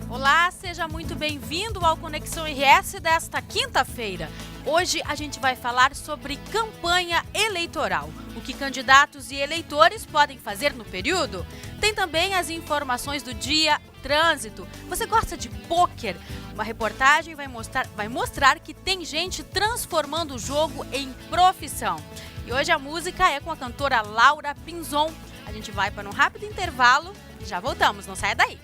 Olá, seja muito bem-vindo ao Conexão RS desta quinta-feira. Hoje a gente vai falar sobre campanha eleitoral, o que candidatos e eleitores podem fazer no período. Tem também as informações do dia, trânsito. Você gosta de pôquer? Uma reportagem vai mostrar que tem gente transformando o jogo em profissão. E hoje a música é com a cantora Laura Pinzon. A gente vai para um rápido intervalo e já voltamos, não saia daí.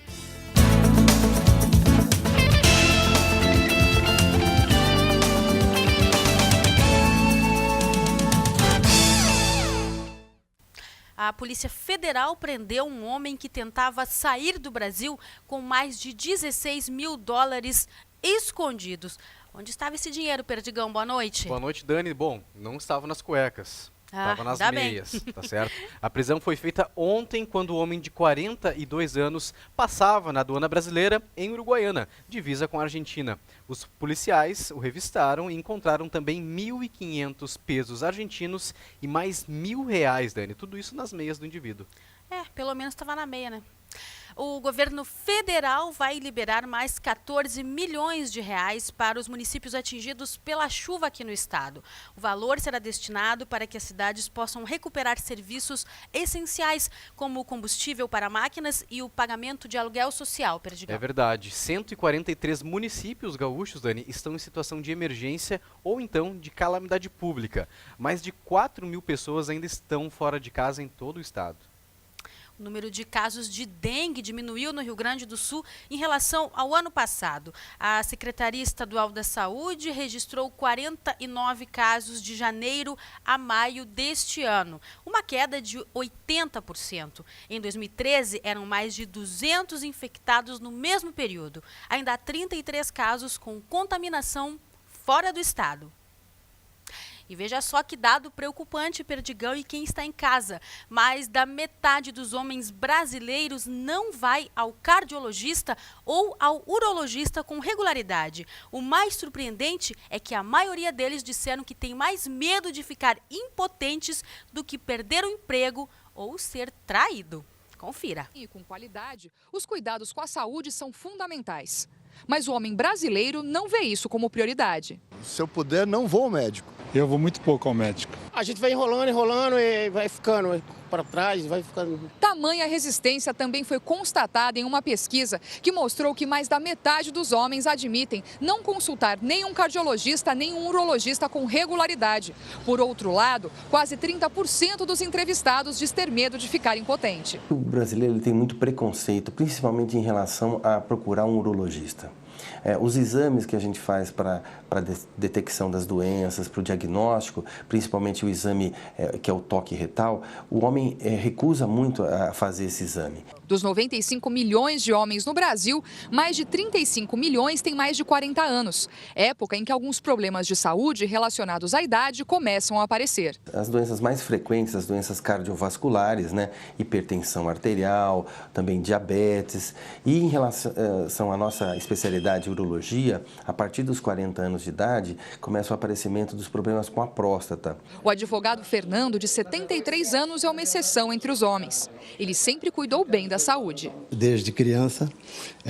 A Polícia Federal prendeu um homem que tentava sair do Brasil com mais de 16 mil dólares escondidos. Onde estava esse dinheiro, Perdigão? Boa noite. Boa noite, Dani. Bom, não estava nas cuecas. Estava nas meias, bem. tá certo? A prisão foi feita ontem, quando o homem de 42 anos passava na aduana brasileira em Uruguaiana, divisa com a Argentina. Os policiais o revistaram e encontraram também 1.500 pesos argentinos e mais R$1.000, Dani. Tudo isso nas meias do indivíduo. Pelo menos estava na meia, né? O governo federal vai liberar mais 14 milhões de reais para os municípios atingidos pela chuva aqui no estado. O valor será destinado para que as cidades possam recuperar serviços essenciais, como o combustível para máquinas e o pagamento de aluguel social, Perdigão. É verdade. 143 municípios gaúchos, Dani, estão em situação de emergência ou então de calamidade pública. Mais de 4.000 pessoas ainda estão fora de casa em todo o estado. O número de casos de dengue diminuiu no Rio Grande do Sul em relação ao ano passado. A Secretaria Estadual da Saúde registrou 49 casos de janeiro a maio deste ano, uma queda de 80%. Em 2013, eram mais de 200 infectados no mesmo período. Ainda há 33 casos com contaminação fora do estado. E veja só que dado preocupante, Perdigão, e quem está em casa. Mais da metade dos homens brasileiros não vai ao cardiologista ou ao urologista com regularidade. O mais surpreendente é que a maioria deles disseram que tem mais medo de ficar impotentes do que perder o emprego ou ser traído. Confira. E com qualidade, os cuidados com a saúde são fundamentais. Mas o homem brasileiro não vê isso como prioridade. Se eu puder, não vou ao médico. Eu vou muito pouco ao médico. A gente vai enrolando e vai ficando para trás, vai ficando... Tamanha resistência também foi constatada em uma pesquisa que mostrou que mais da metade dos homens admitem não consultar nenhum cardiologista nem um urologista com regularidade. Por outro lado, quase 30% dos entrevistados diz ter medo de ficar impotente. O brasileiro tem muito preconceito, principalmente em relação a procurar um urologista. Os exames que a gente faz para a detecção das doenças, para o diagnóstico, principalmente o exame que é o toque retal, o homem recusa muito a fazer esse exame. Dos 95 milhões de homens no Brasil, mais de 35 milhões têm mais de 40 anos. Época em que alguns problemas de saúde relacionados à idade começam a aparecer. As doenças mais frequentes, as doenças cardiovasculares, né? Hipertensão arterial, também diabetes. E em relação à nossa especialidade urologia, a partir dos 40 anos de idade, começa o aparecimento dos problemas com a próstata. O advogado Fernando, de 73 anos, é uma exceção entre os homens. Ele sempre cuidou bem da saúde. Desde criança,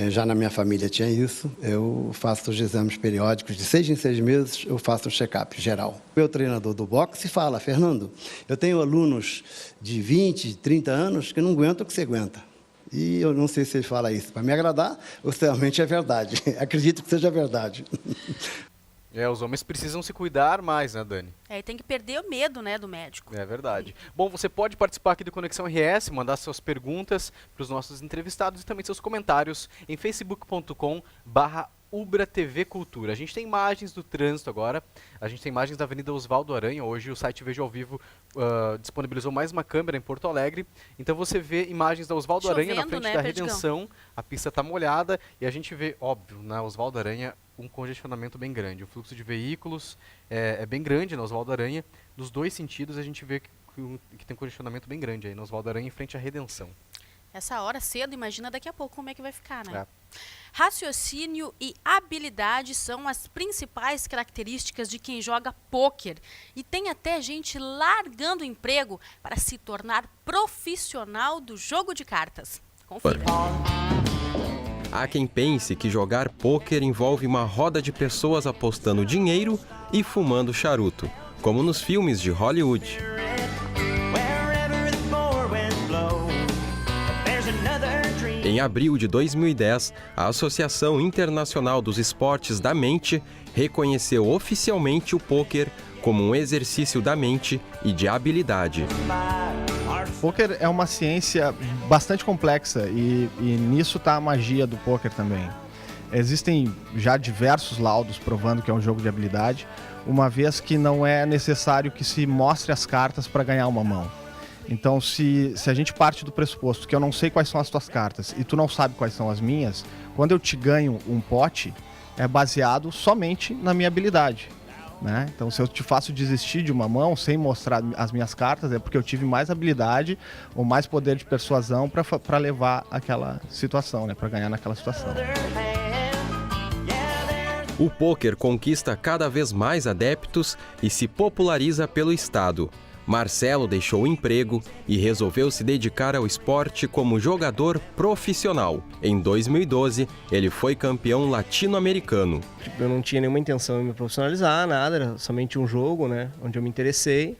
já na minha família tinha isso, eu faço os exames periódicos, de 6 em 6 meses eu faço um check-up geral. Meu treinador do boxe fala: Fernando, eu tenho alunos de 20, 30 anos que não aguentam o que você aguenta. E eu não sei se ele fala isso para me agradar ou se realmente é verdade. Acredito que seja verdade. Os homens precisam se cuidar mais, né, Dani? E tem que perder o medo, né, do médico. É verdade. Bom, você pode participar aqui do Conexão RS, mandar suas perguntas para os nossos entrevistados e também seus comentários em facebook.com/Ubra TV Cultura. A gente tem imagens do trânsito agora, a gente tem imagens da Avenida Osvaldo Aranha. Hoje o site Veja ao Vivo disponibilizou mais uma câmera em Porto Alegre. Então você vê imagens da Osvaldo Aranha na frente, né, da Redenção. A pista está molhada e a gente vê, óbvio, na Osvaldo Aranha um congestionamento bem grande. O fluxo de veículos é bem grande na Osvaldo Aranha. Dos dois sentidos a gente vê que tem um congestionamento bem grande aí na Osvaldo Aranha em frente à Redenção. Essa hora cedo, imagina daqui a pouco como é que vai ficar, né? Raciocínio e habilidade são as principais características de quem joga pôquer. E tem até gente largando o emprego para se tornar profissional do jogo de cartas. Confira. Há quem pense que jogar pôquer envolve uma roda de pessoas apostando dinheiro e fumando charuto, como nos filmes de Hollywood. Em abril de 2010, a Associação Internacional dos Esportes da Mente reconheceu oficialmente o pôquer como um exercício da mente e de habilidade. O pôquer é uma ciência bastante complexa e nisso está a magia do pôquer também. Existem já diversos laudos provando que é um jogo de habilidade, uma vez que não é necessário que se mostre as cartas para ganhar uma mão. Então, se a gente parte do pressuposto que eu não sei quais são as tuas cartas e tu não sabe quais são as minhas, quando eu te ganho um pote, é baseado somente na minha habilidade, né? Então, se eu te faço desistir de uma mão sem mostrar as minhas cartas, é porque eu tive mais habilidade ou mais poder de persuasão para levar aquela situação, né? Para ganhar naquela situação. O pôquer conquista cada vez mais adeptos e se populariza pelo estado. Marcelo deixou o emprego e resolveu se dedicar ao esporte como jogador profissional. Em 2012, ele foi campeão latino-americano. Eu não tinha nenhuma intenção de me profissionalizar, nada, era somente um jogo, né, onde eu me interessei.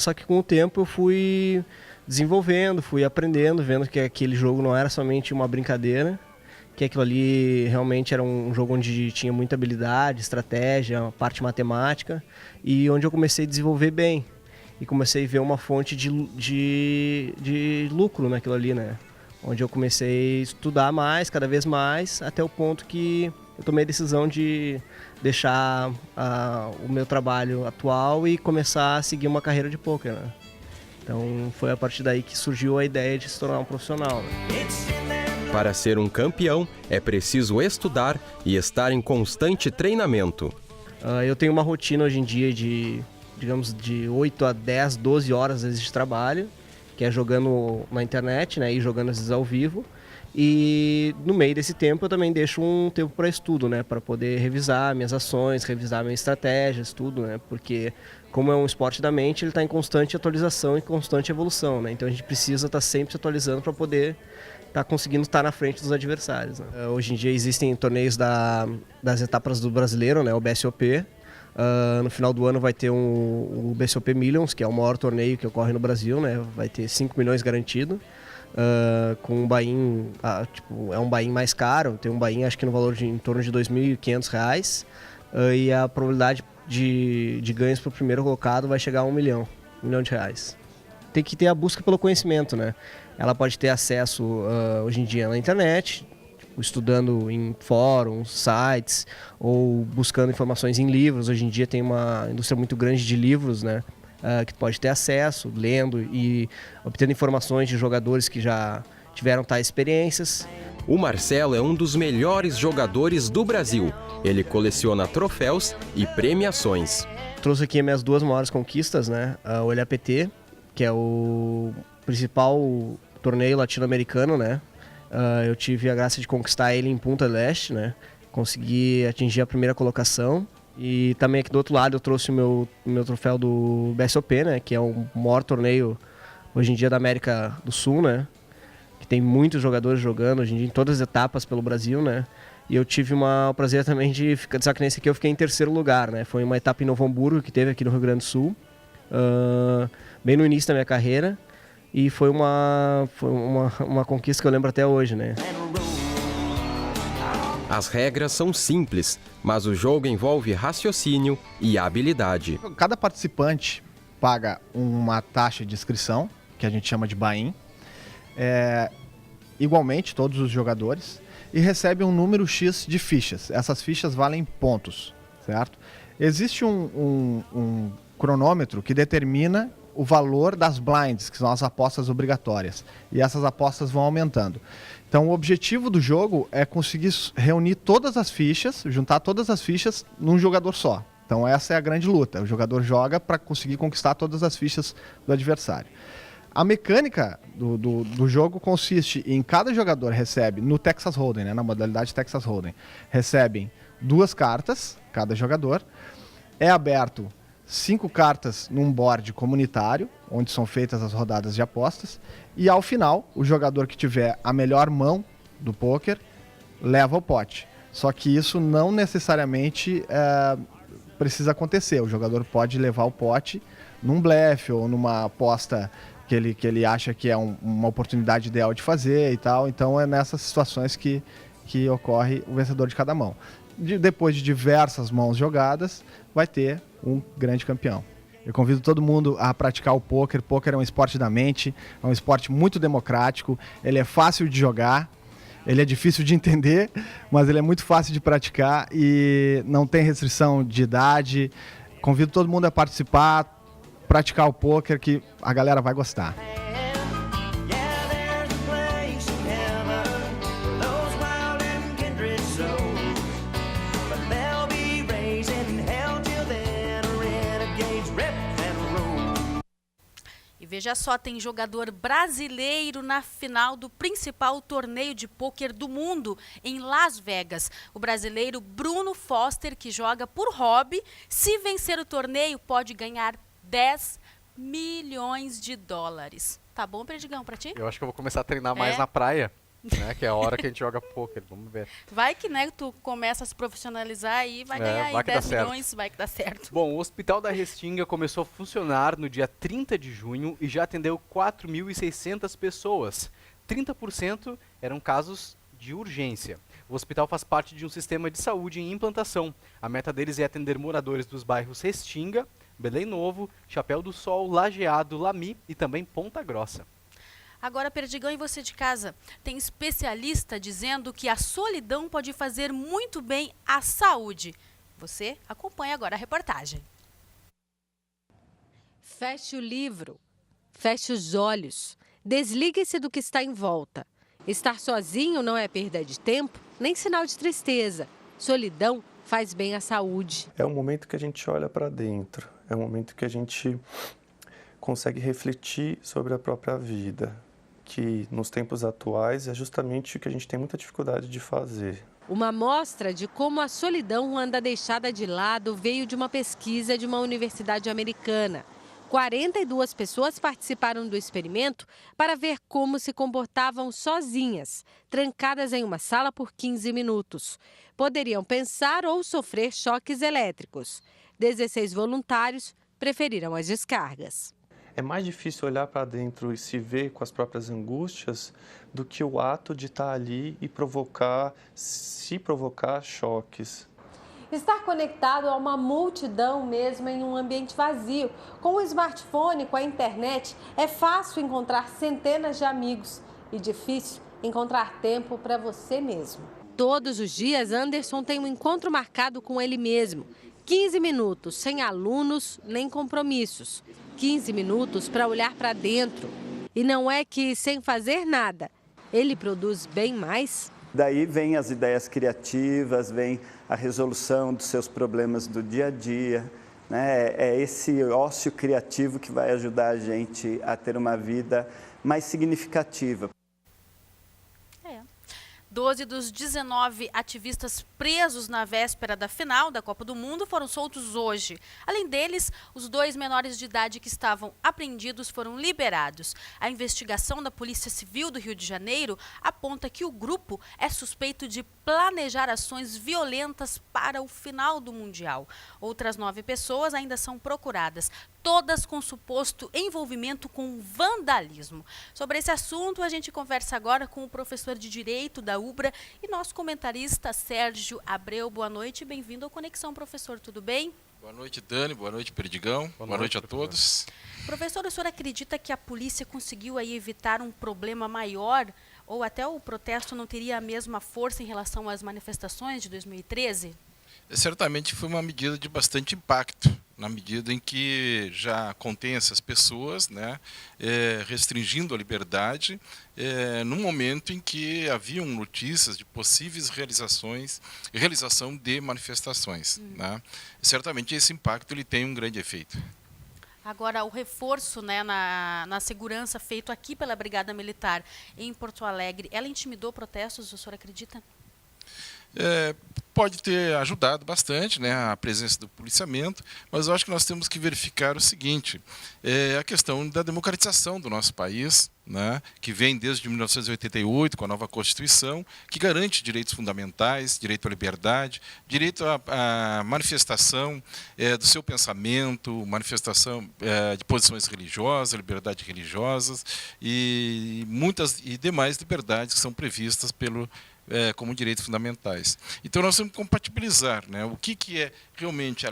Só que com o tempo eu fui desenvolvendo, fui aprendendo, vendo que aquele jogo não era somente uma brincadeira, que aquilo ali realmente era um jogo onde tinha muita habilidade, estratégia, parte matemática, e onde eu comecei a desenvolver bem. E comecei a ver uma fonte de lucro naquilo ali, né? Onde eu comecei a estudar mais, cada vez mais, até o ponto que eu tomei a decisão de deixar o meu trabalho atual e começar a seguir uma carreira de pôquer, né? Então foi a partir daí que surgiu a ideia de se tornar um profissional, né? Para ser um campeão, é preciso estudar e estar em constante treinamento. Eu tenho uma rotina hoje em dia digamos, de 8 a 10, 12 horas às vezes de trabalho, que é jogando na internet, né, e jogando às vezes ao vivo. E no meio desse tempo eu também deixo um tempo para estudo, né, para poder revisar minhas ações, revisar minhas estratégias, tudo, né, porque como é um esporte da mente, ele está em constante atualização e constante evolução, né, então a gente precisa estar sempre se atualizando para poder estar conseguindo estar na frente dos adversários, né. Hoje em dia existem torneios das etapas do brasileiro, né, o BSOP. No final do ano vai ter o BSOP Millions, que é o maior torneio que ocorre no Brasil, né? Vai ter 5 milhões garantido, com um buy-in, é um buy-in mais caro, tem um buy-in acho que no valor de em torno de R$ 2.500, e a probabilidade de ganhos para o primeiro colocado vai chegar a R$ 1 milhão de reais. Tem que ter a busca pelo conhecimento, né? Ela pode ter acesso hoje em dia na internet, estudando em fóruns, sites, ou buscando informações em livros. Hoje em dia tem uma indústria muito grande de livros, né, que pode ter acesso, lendo e obtendo informações de jogadores que já tiveram tais experiências. O Marcelo é um dos melhores jogadores do Brasil. Ele coleciona troféus e premiações. Trouxe aqui minhas duas maiores conquistas, né, o LAPT, que é o principal torneio latino-americano, né. Eu tive a graça de conquistar ele em Punta del Este, né? Consegui atingir a primeira colocação. E também aqui do outro lado eu trouxe o meu troféu do BSOP, né? Que é o maior torneio hoje em dia da América do Sul, né? Que tem muitos jogadores jogando hoje em dia em todas as etapas pelo Brasil, né? E eu tive o prazer também de ficar, só que nesse aqui eu fiquei em terceiro lugar, né? Foi uma etapa em Novo Hamburgo que teve aqui no Rio Grande do Sul, bem no início da minha carreira. E foi uma conquista que eu lembro até hoje, né? As regras são simples, mas o jogo envolve raciocínio e habilidade. Cada participante paga uma taxa de inscrição, que a gente chama de buy-in, igualmente todos os jogadores, e recebe um número X de fichas. Essas fichas valem pontos, certo? Existe um cronômetro que determina o valor das blinds, que são as apostas obrigatórias. E essas apostas vão aumentando. Então o objetivo do jogo é conseguir reunir todas as fichas, juntar todas as fichas num jogador só. Então essa é a grande luta. O jogador joga para conseguir conquistar todas as fichas do adversário. A mecânica do jogo consiste em cada jogador recebe, no Texas Hold'em, né, na modalidade Texas Hold'em, recebem 2 cartas, cada jogador. É aberto 5 cartas num board comunitário, onde são feitas as rodadas de apostas, e ao final, o jogador que tiver a melhor mão do pôquer leva ao pote. Só que isso não necessariamente precisa acontecer. O jogador pode levar o pote num blefe ou numa aposta que ele acha que é uma oportunidade ideal de fazer e tal. Então é nessas situações que ocorre o vencedor de cada mão. Depois de diversas mãos jogadas, vai ter um grande campeão. Eu convido todo mundo a praticar o pôquer. Pôquer é um esporte da mente, é um esporte muito democrático, ele é fácil de jogar, ele é difícil de entender, mas ele é muito fácil de praticar e não tem restrição de idade. Convido todo mundo a participar, praticar o pôquer, que a galera vai gostar. E veja só, tem jogador brasileiro na final do principal torneio de pôquer do mundo, em Las Vegas. O brasileiro Bruno Foster, que joga por hobby, se vencer o torneio, pode ganhar 10 milhões de dólares. Tá bom, Perdigão, pra ti? Eu acho que eu vou começar a treinar mais na praia, né? Que é a hora que a gente joga pôquer. Vamos ver. Vai que, né, tu começa a se profissionalizar e vai ganhar aí 10 milhões, vai que dá certo. Bom, o Hospital da Restinga começou a funcionar no dia 30 de junho e já atendeu 4.600 pessoas. 30% eram casos de urgência. O hospital faz parte de um sistema de saúde em implantação. A meta deles é atender moradores dos bairros Restinga, Belém Novo, Chapéu do Sol, Lajeado, Lami e também Ponta Grossa. Agora, Perdigão, e você de casa? Tem especialista dizendo que a solidão pode fazer muito bem à saúde. Você acompanha agora a reportagem. Feche o livro, feche os olhos, desligue-se do que está em volta. Estar sozinho não é perda de tempo, nem sinal de tristeza. Solidão faz bem à saúde. É um momento que a gente olha para dentro, é um momento que a gente consegue refletir sobre a própria vida, que nos tempos atuais é justamente o que a gente tem muita dificuldade de fazer. Uma amostra de como a solidão anda deixada de lado veio de uma pesquisa de uma universidade americana. 42 pessoas participaram do experimento para ver como se comportavam sozinhas, trancadas em uma sala por 15 minutos. Poderiam pensar ou sofrer choques elétricos. 16 voluntários preferiram as descargas. É mais difícil olhar para dentro e se ver com as próprias angústias do que o ato de estar ali e provocar choques. Estar conectado a uma multidão mesmo em um ambiente vazio. Com o smartphone, com a internet, é fácil encontrar centenas de amigos e difícil encontrar tempo para você mesmo. Todos os dias, Anderson tem um encontro marcado com ele mesmo. 15 minutos, sem alunos nem compromissos. 15 minutos para olhar para dentro. E não é que sem fazer nada, ele produz bem mais. Daí vem as ideias criativas, vem a resolução dos seus problemas do dia a dia, né? É esse ócio criativo que vai ajudar a gente a ter uma vida mais significativa. 12 dos 19 ativistas presos na véspera da final da Copa do Mundo foram soltos hoje. Além deles, os 2 menores de idade que estavam apreendidos foram liberados. A investigação da Polícia Civil do Rio de Janeiro aponta que o grupo é suspeito de planejar ações violentas para o final do Mundial. Outras 9 pessoas ainda são procuradas, todas com suposto envolvimento com vandalismo. Sobre esse assunto, a gente conversa agora com o professor de Direito da UBRA e nosso comentarista Sérgio Abreu. Boa noite, bem-vindo ao Conexão, professor, tudo bem? Boa noite, Dani, boa noite, Perdigão, boa noite a todos. Professor, o senhor acredita que a polícia conseguiu aí evitar um problema maior ou até o protesto não teria a mesma força em relação às manifestações de 2013? Certamente foi uma medida de bastante impacto, na medida em que já contém essas pessoas, né, restringindo a liberdade, num momento em que haviam notícias de possíveis realização de manifestações. Né? Certamente esse impacto ele tem um grande efeito. Agora, o reforço, né, na segurança feito aqui pela Brigada Militar em Porto Alegre, ela intimidou protestos, o senhor acredita? Pode ter ajudado bastante, né, a presença do policiamento, mas eu acho que nós temos que verificar o seguinte, a questão da democratização do nosso país, né, que vem desde 1988 com a nova Constituição, que garante direitos fundamentais, direito à liberdade, direito à manifestação do seu pensamento, manifestação de posições religiosas, liberdades religiosas e demais liberdades que são previstas como direitos fundamentais. Então nós temos que compatibilizar, né, o que é realmente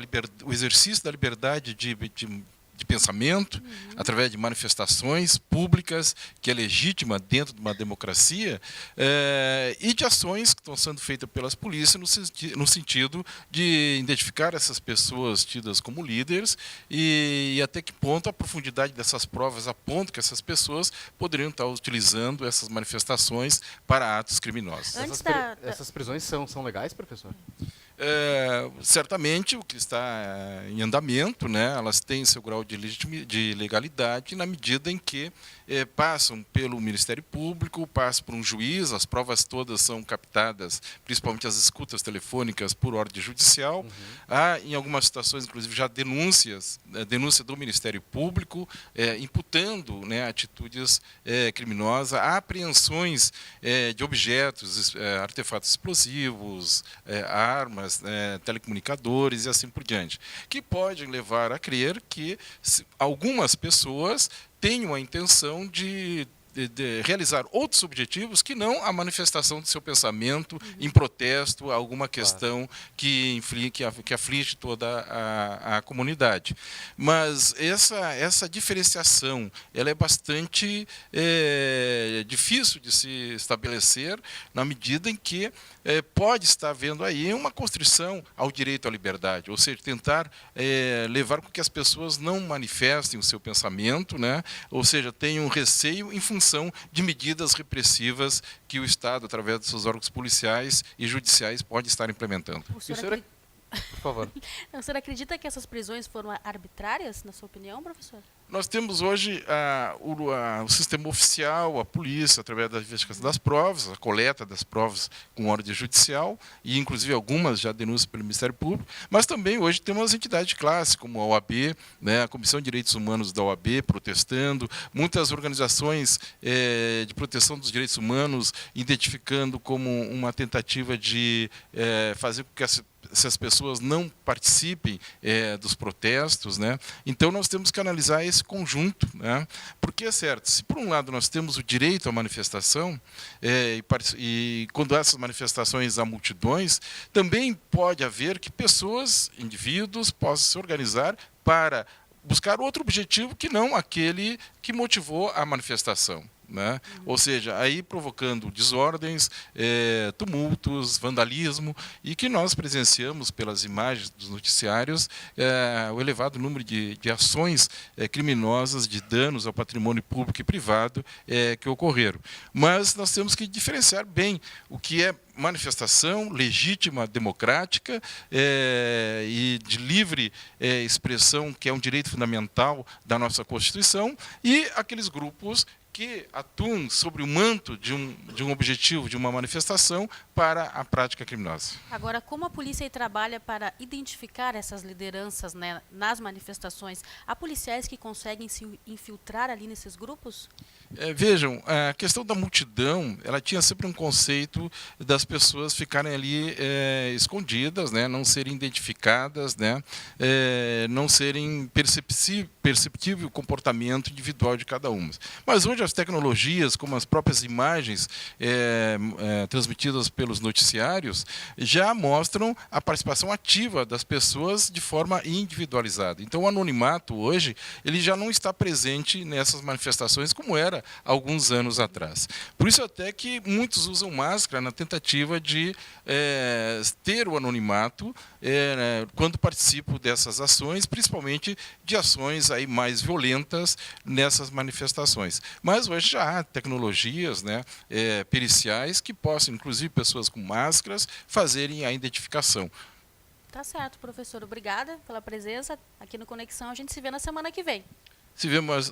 o exercício da liberdade de pensamento, através de manifestações públicas, que é legítima dentro de uma democracia, e de ações que estão sendo feitas pelas polícias no sentido de identificar essas pessoas tidas como líderes e até que ponto a profundidade dessas provas aponta que essas pessoas poderiam estar utilizando essas manifestações para atos criminosos. Essas prisões são legais, professor? Certamente o que está em andamento, né, elas têm seu grau de legalidade na medida em que passam pelo Ministério Público, passam por um juiz, as provas todas são captadas, principalmente as escutas telefônicas, por ordem judicial. Há, em algumas situações, inclusive, já denúncia do Ministério Público, imputando, né, atitudes criminosas, há apreensões de objetos, artefatos explosivos, armas, telecomunicadores e assim por diante, que podem levar a crer que algumas pessoas tenham a intenção de realizar outros objetivos que não a manifestação do seu pensamento em protesto a alguma questão que aflige toda a comunidade. Mas essa diferenciação ela é bastante difícil de se estabelecer na medida em que pode estar havendo aí uma constrição ao direito à liberdade, ou seja, tentar levar com que as pessoas não manifestem o seu pensamento, né? Ou seja, tenham receio em função de medidas repressivas que o Estado, através dos seus órgãos policiais e judiciais, pode estar implementando. Por favor. O senhor acredita que essas prisões foram arbitrárias, na sua opinião, professor? Nós temos hoje o sistema oficial, a polícia, através da investigação das provas, a coleta das provas com ordem judicial, e inclusive algumas já denúncias pelo Ministério Público, mas também hoje temos as entidades de classe, como a OAB, né, a Comissão de Direitos Humanos da OAB, protestando, muitas organizações de proteção dos direitos humanos identificando como uma tentativa de fazer com que essas pessoas não participem dos protestos, né? Então nós temos que analisar esse conjunto, né? Porque é certo, se por um lado nós temos o direito à manifestação e quando essas manifestações há multidões, também pode haver que pessoas, indivíduos, possam se organizar para buscar outro objetivo que não aquele que motivou a manifestação, né? Ou seja, aí provocando desordens, tumultos, vandalismo, e que nós presenciamos pelas imagens dos noticiários o elevado número de ações criminosas, de danos ao patrimônio público e privado que ocorreram. Mas nós temos que diferenciar bem o que é manifestação legítima, democrática e de livre expressão, que é um direito fundamental da nossa Constituição, e aqueles grupos que atuam sobre o manto de um objetivo, de uma manifestação, para a prática criminosa. Agora, como a polícia trabalha para identificar essas lideranças, né, nas manifestações? Há policiais que conseguem se infiltrar ali nesses grupos? Vejam, a questão da multidão, ela tinha sempre um conceito das pessoas ficarem ali escondidas, né, não serem identificadas, né, não serem perceptível o comportamento individual de cada uma. Mas hoje as tecnologias, como as próprias imagens transmitidas pelos noticiários, já mostram a participação ativa das pessoas de forma individualizada. Então o anonimato hoje ele já não está presente nessas manifestações como era alguns anos atrás. Por isso até que muitos usam máscara na tentativa de ter o anonimato quando participam dessas ações, principalmente de ações aí mais violentas nessas manifestações. Mas hoje já há tecnologias, né, periciais que possam, inclusive pessoas com máscaras, fazerem a identificação. Tá certo, professor. Obrigada pela presença aqui no Conexão. A gente se vê na semana que vem. Se vemos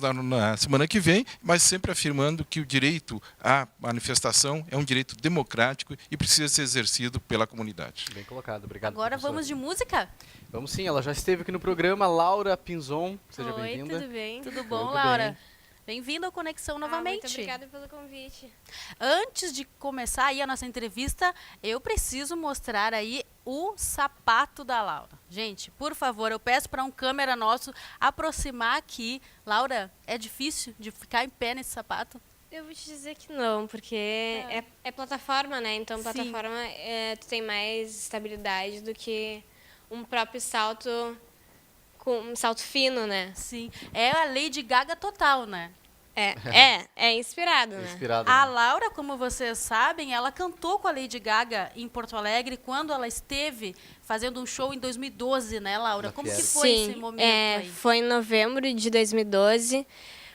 na semana que vem, mas sempre afirmando que o direito à manifestação é um direito democrático e precisa ser exercido pela comunidade. Bem colocado, obrigado. Agora professor. Vamos de música? Vamos sim, ela já esteve aqui no programa, Laura Pinzon, seja bem-vinda. Oi, tudo bem? Tudo bom, Laura? Bem-vindo ao Conexão novamente. Muito obrigada pelo convite. Antes de começar aí a nossa entrevista, eu preciso mostrar aí o sapato da Laura. Gente, por favor, eu peço para um câmera nosso aproximar aqui. Laura, é difícil de ficar em pé nesse sapato? Eu vou te dizer que não, porque é plataforma, né? Então, plataforma tu tem mais estabilidade do que um próprio salto com um salto fino, né? Sim. É a Lady Gaga total, né? É inspirado, né? A Laura, como vocês sabem, ela cantou com a Lady Gaga em Porto Alegre quando ela esteve fazendo um show em 2012, né, Laura? Como que foi esse momento aí? Foi em novembro de 2012.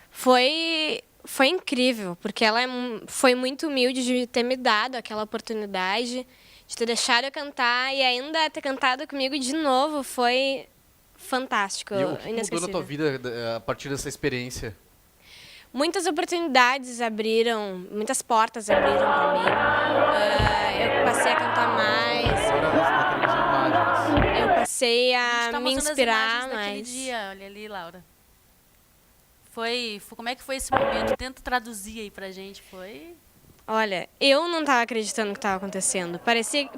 Foi incrível, porque ela foi muito humilde de ter me dado aquela oportunidade, de ter deixado eu cantar e ainda ter cantado comigo de novo. Foi fantástico, E o que mudou inesquecível. na tua vida a partir dessa experiência? Muitas oportunidades abriram, muitas portas abriram para mim. Eu passei a cantar mais. Na televisão, imagens. Eu passei a tá me mostrando inspirar as imagens daquele mais. dia, olha ali, Laura. Como é que foi esse momento? Tenta traduzir aí pra gente. Olha, eu não estava acreditando no que estava acontecendo.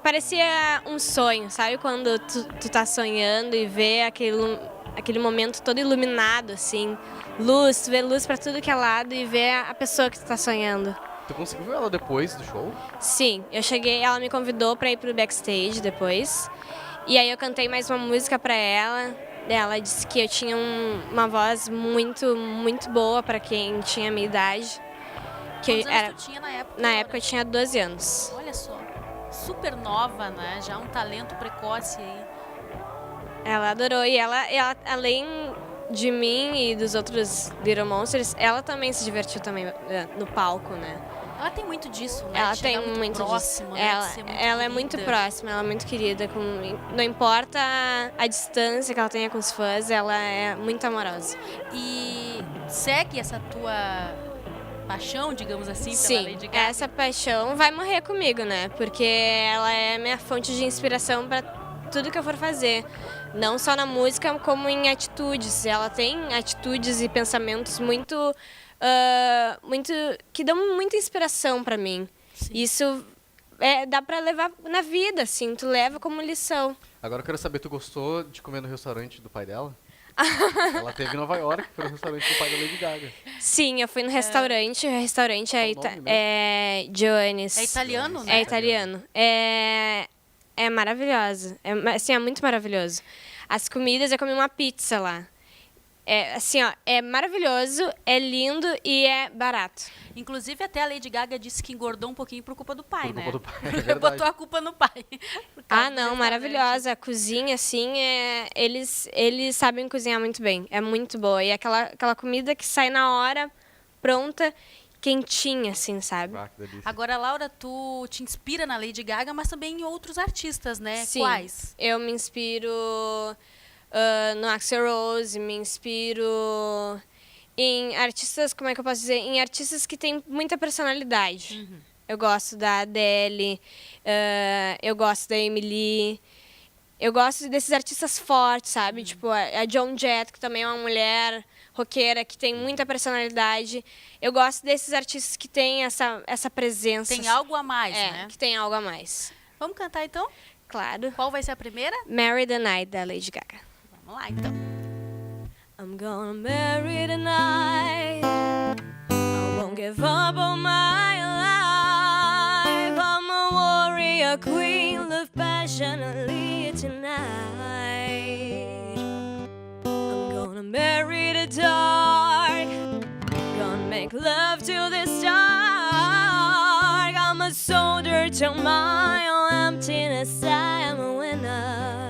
Parecia um sonho, sabe? Quando tu tá sonhando e vê aquele momento todo iluminado, assim. Luz, tu vê luz pra tudo que é lado e vê a pessoa que tu tá sonhando. Tu conseguiu ver ela depois do show? Sim, eu cheguei, ela me convidou pra ir pro backstage depois. E aí eu cantei mais uma música pra ela. Ela disse que eu tinha uma voz muito, muito boa pra quem tinha a minha idade. Quantos anos tu tinha na época? Na época eu tinha 12 anos. Olha só, super nova, né? Já um talento precoce aí. Ela adorou e ela além de mim e dos outros Little Monsters, ela também se divertiu também no palco, né? Ela tem muito disso, né? Ela De tem chegar muito próximo, disso. né? De ser muito Ela é muito querida. próxima, ela é muito querida. Não importa a distância que ela tenha com os fãs, ela é muito amorosa. E segue essa tua paixão, digamos assim, pela Sim, Lady Gaga? essa paixão vai morrer comigo, né? Porque ela é minha fonte de inspiração para tudo que eu for fazer. Não só na música, como em atitudes. Ela tem atitudes e pensamentos muito que dão muita inspiração para mim. Sim. Isso dá para levar na vida, assim, tu leva como lição. Agora eu quero saber, tu gostou de comer no restaurante do pai dela? Ela teve em Nova York, foi no restaurante do pai da Lady Gaga. Sim, eu fui no restaurante, o restaurante é Joannis. É italiano, né? É italiano. É maravilhoso, é muito maravilhoso. As comidas, eu comi uma pizza lá. É maravilhoso, é lindo e é barato. Inclusive, até a Lady Gaga disse que engordou um pouquinho por culpa do pai, né? Por culpa do pai, é verdade. Botou a culpa no pai. Não, maravilhosa. A cozinha, assim, eles sabem cozinhar muito bem. É muito boa. E aquela comida que sai na hora, pronta, quentinha, assim, sabe? Ah, que delícia. Agora, Laura, tu te inspira na Lady Gaga, mas também em outros artistas, né? Sim, quais? Eu me inspiro no Axl Rose, me inspiro em artistas, como é que eu posso dizer? Em artistas que têm muita personalidade. Uhum. Eu gosto da Adele, eu gosto da Emily, eu gosto desses artistas fortes, sabe? Tipo, a Joan Jett, que também é uma mulher roqueira, que tem muita personalidade. Eu gosto desses artistas que têm essa presença. Tem algo a mais, né? Que tem algo a mais. Vamos cantar, então? Claro. Qual vai ser a primeira? Marry the Night, da Lady Gaga. Vamos lá, então. I'm gonna marry tonight. I won't give up on my life. I'm a warrior queen, live passionately tonight. I'm gonna marry the dark. Gonna make love till this dark. I'm a soldier to my own emptiness. I am a winner.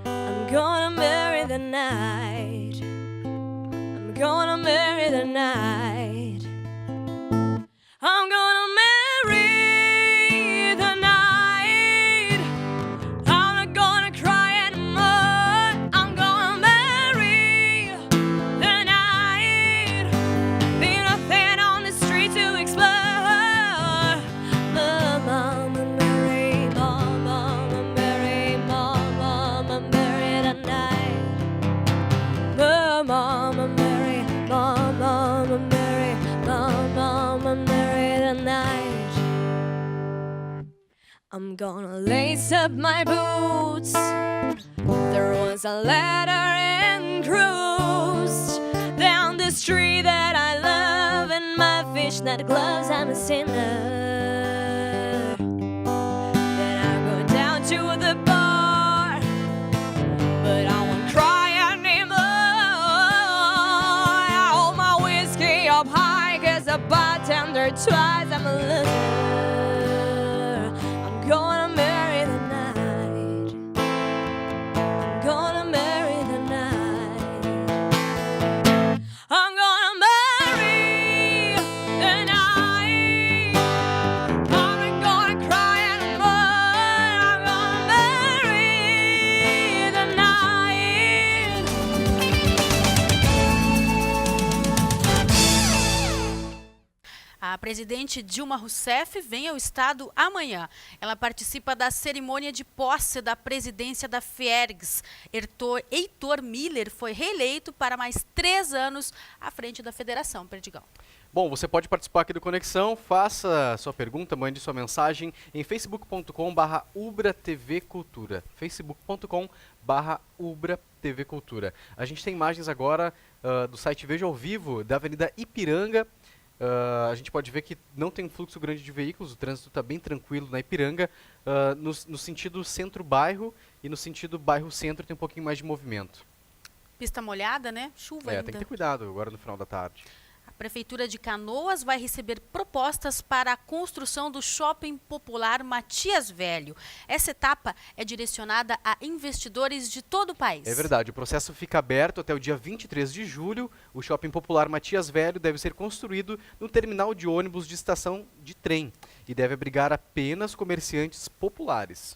I'm gonna marry the night. I'm gonna marry the night. I'm gonna marry the night. I'm not gonna cry anymore. I'm gonna marry the night. Be nothing on the street to explore. I'm I'm gonna lace up my boots. There was a ladder and cruised down the street that I love. In my fishnet gloves, I'm a sinner. Then I go down to the bar, but I won't cry anymore. I hold my whiskey up high, 'cause the bartender twice I'm a loser. I'm gonna marry the night. I'm gonna marry the night. I'm gonna marry the night. I'm not gonna cry anymore. I'm gonna marry the night. A presidente Dilma Rousseff vem ao estado amanhã. Ela participa da cerimônia de posse da presidência da Fiergs. Heitor Miller foi reeleito para mais 3 anos à frente da federação. Perdigão. Bom, você pode participar aqui do Conexão, faça sua pergunta, mande sua mensagem em facebook.com/UbraTVCultura. facebook.com/UbraTVCultura. A gente tem imagens agora do site Veja ao Vivo da Avenida Ipiranga. A gente pode ver que não tem um fluxo grande de veículos, o trânsito está bem tranquilo na Ipiranga. No sentido centro-bairro e no sentido bairro-centro tem um pouquinho mais de movimento. Pista molhada, né? Chuva ainda. Tem que ter cuidado agora no final da tarde. A Prefeitura de Canoas vai receber propostas para a construção do Shopping Popular Matias Velho. Essa etapa é direcionada a investidores de todo o país. É verdade, o processo fica aberto até o dia 23 de julho. O Shopping Popular Matias Velho deve ser construído no terminal de ônibus de estação de trem e deve abrigar apenas comerciantes populares.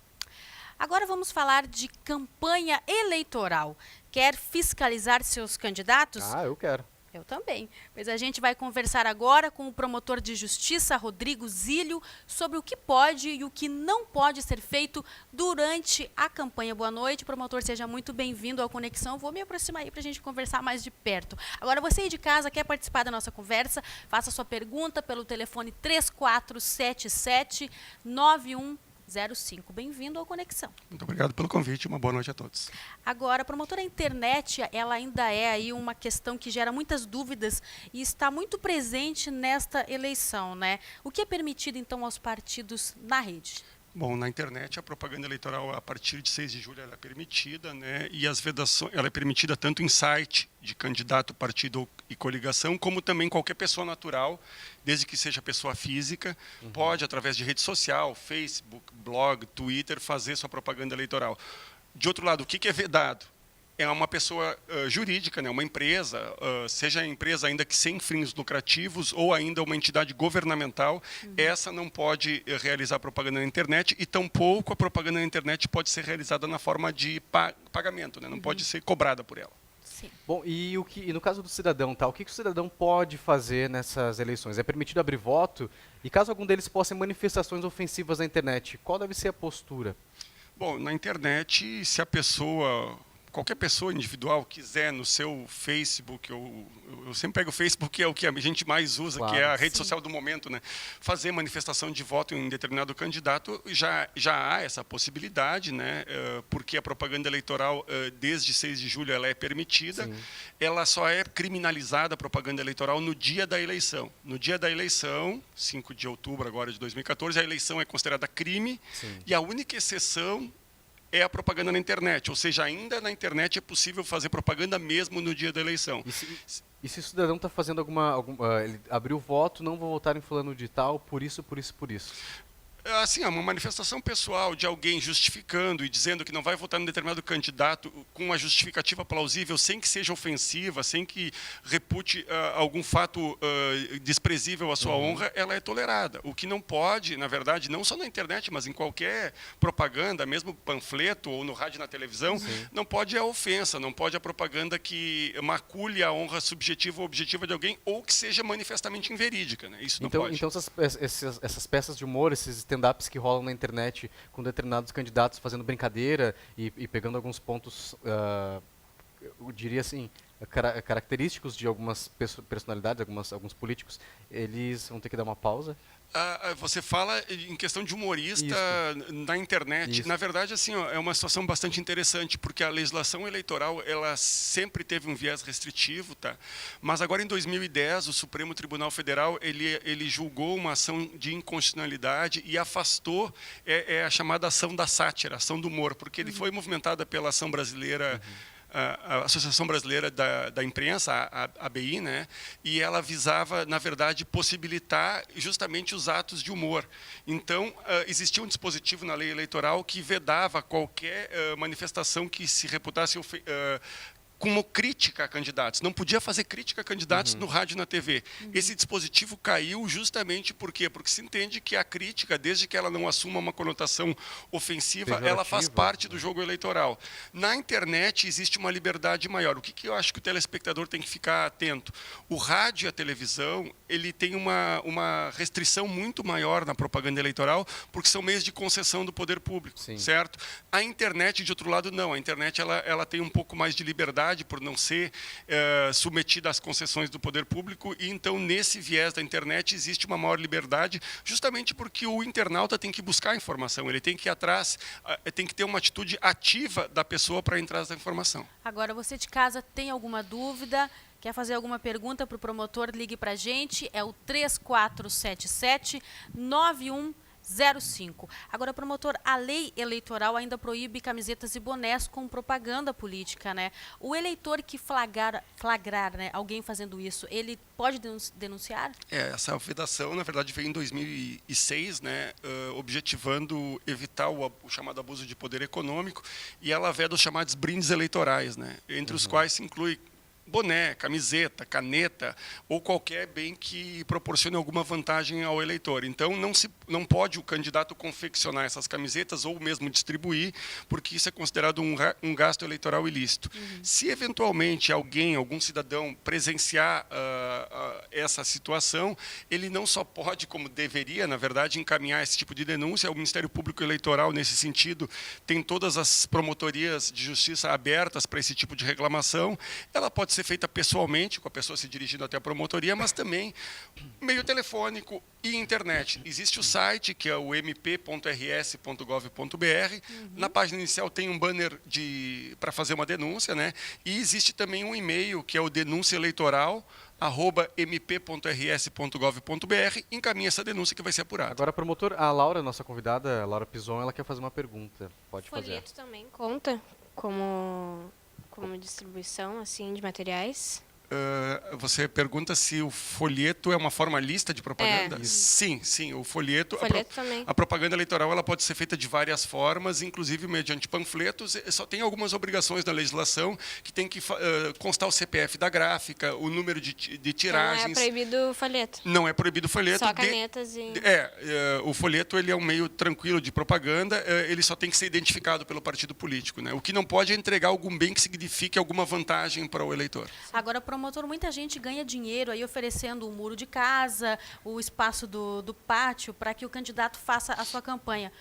Agora vamos falar de campanha eleitoral. Quer fiscalizar seus candidatos? Ah, eu quero. Eu também. Mas a gente vai conversar agora com o promotor de justiça, Rodrigo Zílio, sobre o que pode e o que não pode ser feito durante a campanha. Boa noite, promotor, seja muito bem-vindo ao Conexão. Vou me aproximar aí para a gente conversar mais de perto. Agora, você aí de casa quer participar da nossa conversa? Faça sua pergunta pelo telefone 3477-9105. Bem-vindo ao Conexão. Muito obrigado pelo convite e uma boa noite a todos. Agora, promotora, a internet, ela ainda é aí uma questão que gera muitas dúvidas e está muito presente nesta eleição, né? O que é permitido, então, aos partidos na rede? Bom, na internet a propaganda eleitoral a partir de 6 de julho ela é permitida, né? E as vedações, ela é permitida tanto em site de candidato, partido e coligação, como também qualquer pessoa natural, desde que seja pessoa física, pode, através de rede social, Facebook, blog, Twitter, fazer sua propaganda eleitoral. De outro lado, o que é vedado? É uma pessoa jurídica, né? Uma empresa, seja a empresa ainda que sem fins lucrativos ou ainda uma entidade governamental, essa não pode realizar propaganda na internet e tampouco a propaganda na internet pode ser realizada na forma de pagamento, né? Não pode ser cobrada por ela. Sim. Bom, e no caso do cidadão, o que o cidadão pode fazer nessas eleições? É permitido abrir voto? E caso algum deles possa manifestações ofensivas na internet, qual deve ser a postura? Bom, na internet, se a pessoa... Qualquer pessoa individual quiser no seu Facebook, eu sempre pego o Facebook, que é o que a gente mais usa, claro, que é a rede social do momento, né? Fazer manifestação de voto em determinado candidato, já há essa possibilidade, né? Porque a propaganda eleitoral, desde 6 de julho, ela é permitida. Sim. Ela só é criminalizada, a propaganda eleitoral, no dia da eleição. No dia da eleição, 5 de outubro agora de 2014, a eleição é considerada crime. Sim. E a única exceção é a propaganda na internet, ou seja, ainda na internet é possível fazer propaganda mesmo no dia da eleição. E se o cidadão está fazendo ele abriu o voto, não vou votar em fulano de tal, por isso. Assim, é uma manifestação pessoal de alguém justificando e dizendo que não vai votar em determinado candidato com uma justificativa plausível, sem que seja ofensiva, sem que repute algum fato desprezível à sua honra, ela é tolerada. O que não pode, na verdade, não só na internet, mas em qualquer propaganda, mesmo panfleto ou no rádio e na televisão, não pode a ofensa, não pode a propaganda que macule a honra subjetiva ou objetiva de alguém ou que seja manifestamente inverídica, né? Isso não pode. Então essas peças de humor, esses stand-ups que rolam na internet com determinados candidatos fazendo brincadeira e pegando alguns pontos, eu diria assim, característicos de algumas personalidades, alguns políticos, eles vão ter que dar uma pausa? Você fala em questão de humorista na internet. Isso. Na verdade, assim, ó, é uma situação bastante interessante, porque a legislação eleitoral ela sempre teve um viés restritivo, tá? Mas agora, em 2010, o Supremo Tribunal Federal ele julgou uma ação de inconstitucionalidade e afastou a chamada ação da sátira, ação do humor, porque ele foi movimentada pela ação brasileira. A Associação Brasileira da Imprensa, a ABI, né? E ela visava, na verdade, possibilitar justamente os atos de humor. Então, existia um dispositivo na lei eleitoral que vedava qualquer manifestação que se reputasse como crítica a candidatos. Não podia fazer crítica a candidatos no rádio e na TV. Esse dispositivo caiu justamente por quê? Porque se entende que a crítica, desde que ela não assuma uma conotação ofensiva, ela faz parte do jogo eleitoral. Na internet existe uma liberdade maior. O que eu acho que o telespectador tem que ficar atento? O rádio e a televisão, ele tem uma restrição muito maior na propaganda eleitoral, porque são meios de concessão do poder público, certo? A internet, de outro lado, não. A internet ela tem um pouco mais de liberdade por não ser submetida às concessões do poder público, e então nesse viés da internet existe uma maior liberdade, justamente porque o internauta tem que buscar informação, ele tem que ir atrás, tem que ter uma atitude ativa da pessoa para ir atrás da informação. Agora, você de casa tem alguma dúvida, quer fazer alguma pergunta para o promotor, ligue para a gente, é o 3477-9105. Agora, promotor, a lei eleitoral ainda proíbe camisetas e bonés com propaganda política, né? O eleitor que flagrar, né, alguém fazendo isso, ele pode denunciar? Essa vedação, na verdade, veio em 2006, né, objetivando evitar o chamado abuso de poder econômico, e ela veda os chamados brindes eleitorais, né, entre os quais se inclui boné, camiseta, caneta ou qualquer bem que proporcione alguma vantagem ao eleitor. Então, não pode o candidato confeccionar essas camisetas ou mesmo distribuir, porque isso é considerado um gasto eleitoral ilícito. Se, eventualmente, algum cidadão presenciar essa situação, ele não só pode, como deveria, na verdade, encaminhar esse tipo de denúncia. O Ministério Público Eleitoral, nesse sentido, tem todas as promotorias de justiça abertas para esse tipo de reclamação. Ela pode ser feita pessoalmente, com a pessoa se dirigindo até a promotoria, mas também meio telefônico e internet. Existe o site, que é o mp.rs.gov.br. Na página inicial tem um banner para fazer uma denúncia, né? E existe também um e-mail, que é o denunciaeleitoral@mp.rs.gov.br. Encaminha essa denúncia que vai ser apurada. Agora, promotor, a Laura, nossa convidada, a Laura Pison, ela quer fazer uma pergunta. Pode fazer. O folheto também conta como distribuição assim de materiais? Você pergunta se o folheto é uma forma lista de propaganda? Sim, o folheto também. A propaganda eleitoral ela pode ser feita de várias formas, inclusive mediante panfletos. Só tem algumas obrigações na legislação, que tem que constar o CPF da gráfica, o número de tiragens. Não é proibido o folheto? Não é proibido o folheto. Só canetas e... o folheto ele é um meio tranquilo de propaganda, ele só tem que ser identificado pelo partido político, né? O que não pode é entregar algum bem que signifique alguma vantagem para o eleitor. Agora, promotor, muita gente ganha dinheiro aí oferecendo o muro de casa, o espaço do pátio, para que o candidato faça a sua campanha.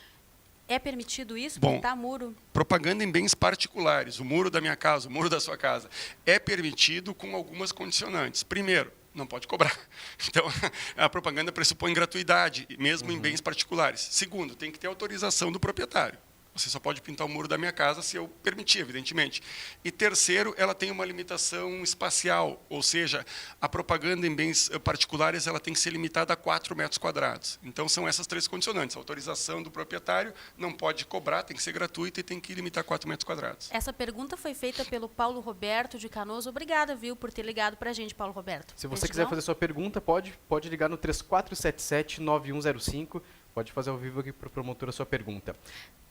É permitido isso? Pintar muro? Propaganda em bens particulares, o muro da minha casa, o muro da sua casa, é permitido com algumas condicionantes. Primeiro, não pode cobrar. Então, a propaganda pressupõe gratuidade, mesmo em bens particulares. Segundo, tem que ter autorização do proprietário. Você só pode pintar o muro da minha casa se eu permitir, evidentemente. E terceiro, ela tem uma limitação espacial, ou seja, a propaganda em bens particulares ela tem que ser limitada a 4 metros quadrados. Então, são essas 3 condicionantes. A autorização do proprietário, não pode cobrar, tem que ser gratuita e tem que limitar a 4 metros quadrados. Essa pergunta foi feita pelo Paulo Roberto de Canoas. Obrigada, viu, por ter ligado para a gente, Paulo Roberto. Se você quiser fazer sua pergunta, pode ligar no 3477-9105. Pode fazer ao vivo aqui para o promotor a sua pergunta.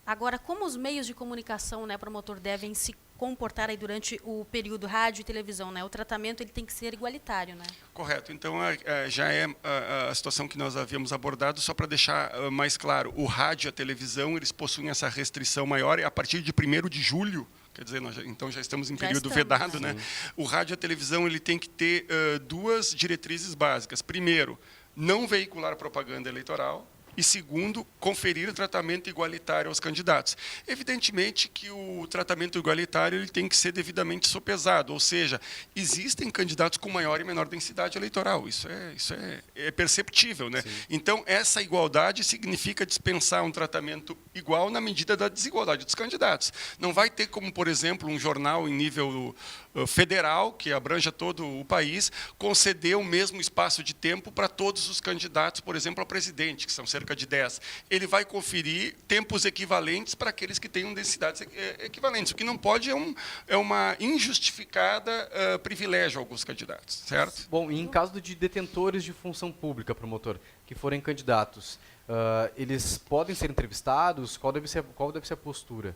Agora, como os meios de comunicação, né, promotor, devem se comportar aí durante o período rádio e televisão, né? O tratamento ele tem que ser igualitário, né? Correto. Então, já é a situação que nós havíamos abordado, só para deixar mais claro, o rádio e a televisão, eles possuem essa restrição maior, e a partir de 1º de julho, quer dizer, então já estamos em período vedado, né? O rádio e a televisão ele tem que ter 2 diretrizes básicas. Primeiro, não veicular propaganda eleitoral. e segundo, conferir tratamento igualitário aos candidatos. Evidentemente que o tratamento igualitário ele tem que ser devidamente sopesado, ou seja, existem candidatos com maior e menor densidade eleitoral, isso é perceptível, né? Então, essa igualdade significa dispensar um tratamento igual na medida da desigualdade dos candidatos. Não vai ter como, por exemplo, um jornal em nível federal, que abranja todo o país, conceder o mesmo espaço de tempo para todos os candidatos, por exemplo, a presidente, que são cerca de 10. Ele vai conferir tempos equivalentes para aqueles que tenham densidades equivalentes. O que não pode é uma injustificada privilégio a alguns candidatos, certo? Bom, e em caso de detentores de função pública, promotor, que forem candidatos, eles podem ser entrevistados? Qual deve ser a postura?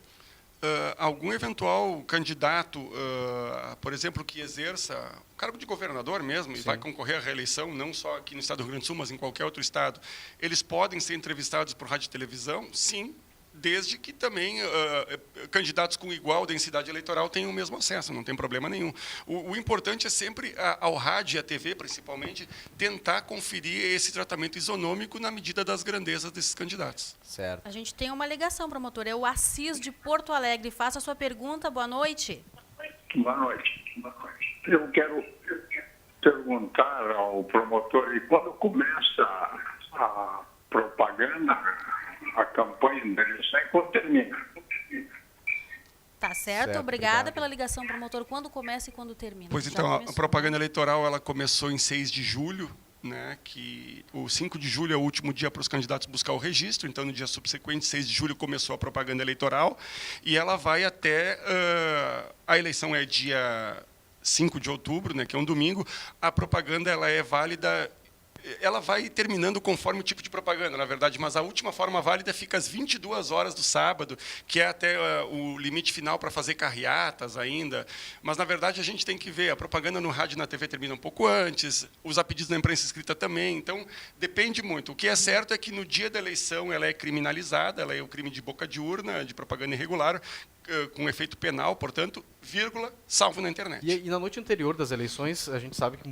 Algum eventual candidato, por exemplo, que exerça o cargo de governador mesmo e vai concorrer à reeleição, não só aqui no estado do Rio Grande do Sul, mas em qualquer outro estado, eles podem ser entrevistados por rádio e televisão? Sim, desde que também candidatos com igual densidade eleitoral tenham o mesmo acesso, não tem problema nenhum. O importante é sempre, ao rádio e à TV, principalmente, tentar conferir esse tratamento isonômico na medida das grandezas desses candidatos. Certo. A gente tem uma ligação, promotor, é o Assis de Porto Alegre. Faça a sua pergunta, boa noite. Boa noite. Eu quero perguntar ao promotor, e quando começa a propaganda, a campanha da eleição, e quando termina? Tá certo, obrigada pela ligação, promotor. Quando começa e quando termina? Pois então, a propaganda eleitoral ela começou em 6 de julho, né, que o 5 de julho é o último dia para os candidatos buscar o registro, então no dia subsequente, 6 de julho, começou a propaganda eleitoral, e ela vai até, a eleição é dia 5 de outubro, né, que é um domingo, a propaganda ela é válida, ela vai terminando conforme o tipo de propaganda, na verdade, mas a última forma válida fica às 22 horas do sábado, que é até o limite final para fazer carreatas ainda. Mas, na verdade, a gente tem que ver, a propaganda no rádio e na TV termina um pouco antes, os a pedidos na imprensa escrita também, então depende muito. O que é certo é que no dia da eleição ela é criminalizada, ela é o crime de boca de urna, de propaganda irregular, com efeito penal, portanto, vírgula, salvo na internet. E na noite anterior das eleições, a gente sabe que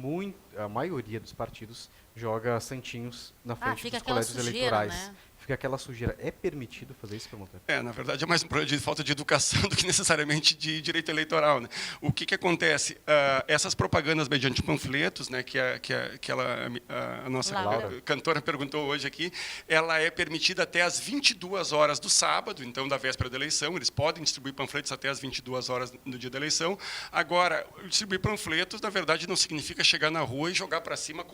a maioria dos partidos joga santinhos na frente dos colégios eleitorais. Né? Fica aquela sujeira. É permitido fazer isso, promotor? Na verdade, é mais um problema de falta de educação do que necessariamente de direito eleitoral. Né? O que acontece? Essas propagandas mediante panfletos, né, que a nossa cantora perguntou hoje aqui, ela é permitida até às 22 horas do sábado, então da véspera da eleição. Eles podem distribuir panfletos até às 22 horas no dia da eleição. Agora, distribuir panfletos, na verdade, não significa chegar na rua e jogar para cima.